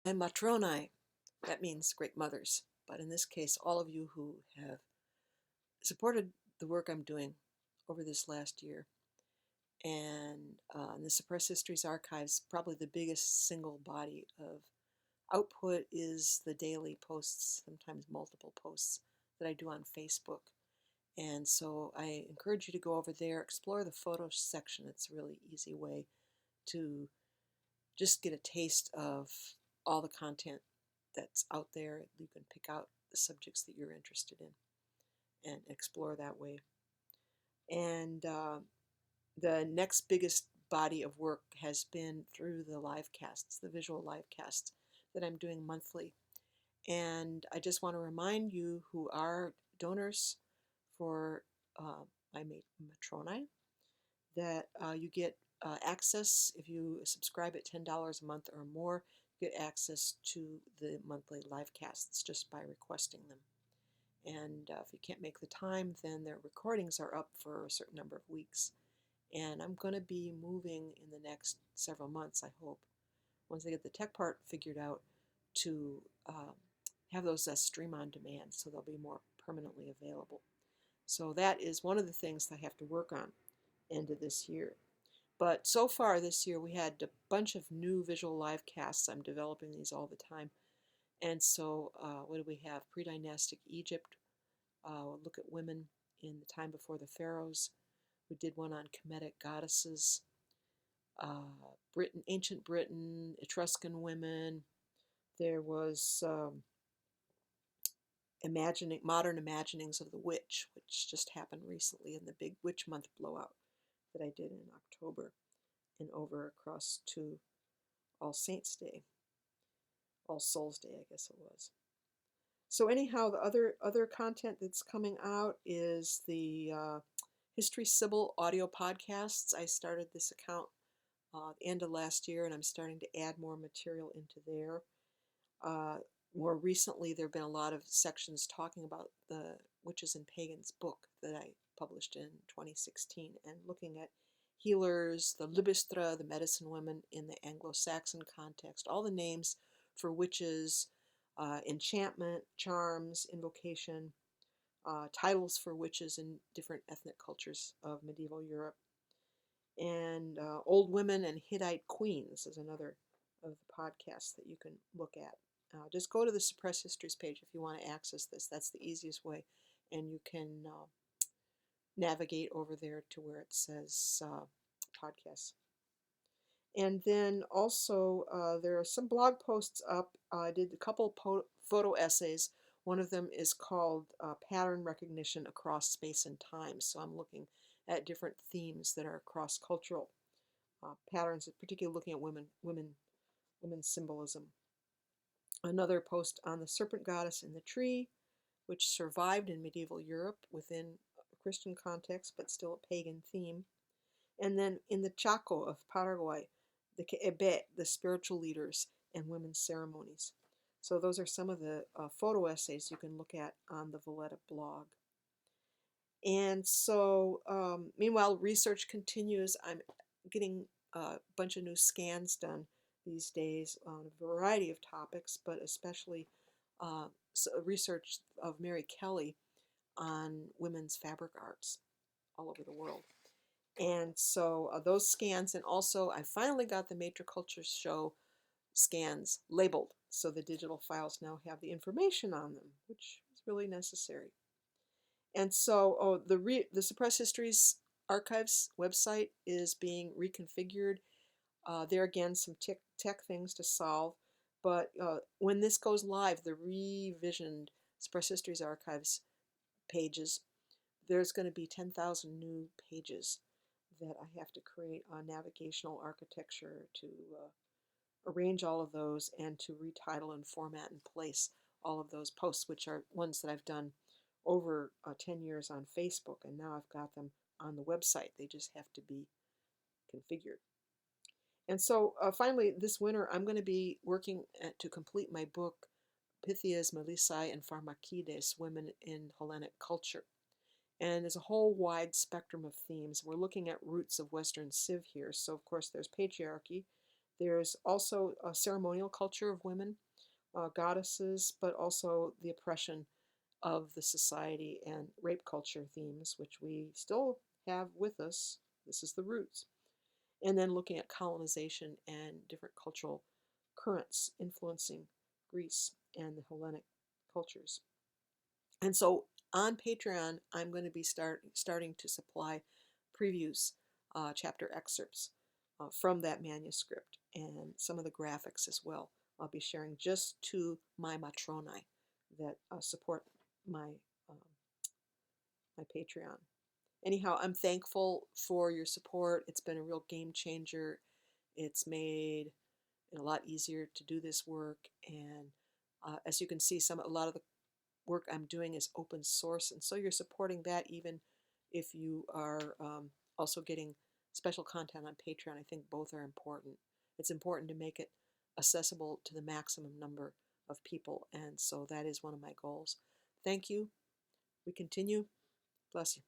and Matronae. That means great mothers. But in this case, all of you who have supported the work I'm doing over this last year, and the Suppressed Histories archives, probably the biggest single body of output is the daily posts, sometimes multiple posts that I do on Facebook. And so I encourage you to go over there, explore the photos section. It's a really easy way to just get a taste of all the content that's out there. You can pick out the subjects that you're interested in and explore that way. And the next biggest body of work has been through the livecasts, the visual livecasts that I'm doing monthly. And I just want to remind you who are donors for my Matronae that you get access if you subscribe at $10 a month or more. You get access to the monthly livecasts just by requesting them. And if you can't make the time, then their recordings are up for a certain number of weeks. And I'm going to be moving in the next several months, I hope, once I get the tech part figured out, to have those stream on demand, so they'll be more permanently available. So that is one of the things that I have to work on end of this year. But so far this year, we had a bunch of new visual live casts. I'm developing these all the time. And so what do we have? Pre-dynastic Egypt. Look at women in the time before the pharaohs. We did one on Kemetic goddesses. Ancient Britain, Etruscan women. There was modern imaginings of the witch, which just happened recently in the big Witch Month blowout that I did in October, and over across to All Saints Day, All Souls Day, I guess it was. So anyhow, the other content that's coming out is the History Sibyl audio podcasts. I started this account the end of last year, and I'm starting to add more material into there. More recently, there have been a lot of sections talking about the Witches and Pagans book that I published in 2016, and looking at healers, the libistra, the medicine women in the Anglo-Saxon context, all the names for witches, enchantment, charms, invocation, titles for witches in different ethnic cultures of medieval Europe. And Old Women and Hittite Queens is another of the podcasts that you can look at. Just go to the Suppressed Histories page if you want to access this. That's the easiest way. And you can navigate over there to where it says podcasts. And then also there are some blog posts up. I did a couple photo essays. One of them is called Pattern Recognition Across Space and Time. So I'm looking at different themes that are cross-cultural patterns, particularly looking at women's symbolism. Another post on the serpent goddess in the tree, which survived in medieval Europe within a Christian context, but still a pagan theme. And then in the Chaco of Paraguay, the Ke'ebe, the spiritual leaders and women's ceremonies. So those are some of the photo essays you can look at on the Veleda blog. And so, meanwhile, research continues. I'm getting a bunch of new scans done these days on a variety of topics, but especially research of Mary Kelly on women's fabric arts all over the world. And so those scans, and also I finally got the Matriculture Show scans labeled, so the digital files now have the information on them, which is really necessary. And so the Suppressed Histories Archives website is being reconfigured. There again, some tech things to solve. But when this goes live, the revisioned Suppressed Histories Archives pages, there's going to be 10,000 new pages that I have to create on navigational architecture to arrange all of those and to retitle and format and place all of those posts, which are ones that I've done over 10 years on Facebook, and now I've got them on the website. They just have to be configured. And so finally, this winter, I'm going to be working to complete my book, Pythias, Melissae and Pharmakides, Women in Hellenic Culture. And there's a whole wide spectrum of themes. We're looking at roots of Western Civ here. So, of course, there's patriarchy, There's also a ceremonial culture of women, goddesses, but also the oppression of the society and rape culture themes, which we still have with us. This is the roots. And then looking at colonization and different cultural currents influencing Greece and the Hellenic cultures. And so on Patreon, I'm going to be starting to supply previews, chapter excerpts from that manuscript, and some of the graphics as well. I'll be sharing just to my Matronae that support my um, my Patreon. Anyhow, I'm thankful for your support. It's been a real game changer. It's made it a lot easier to do this work, and as you can see, a lot of the work I'm doing is open source, and so you're supporting that even if you are also getting special content on Patreon. I think both are important. It's important to make it accessible to the maximum number of people, and so that is one of my goals. Thank you. We continue. Bless you.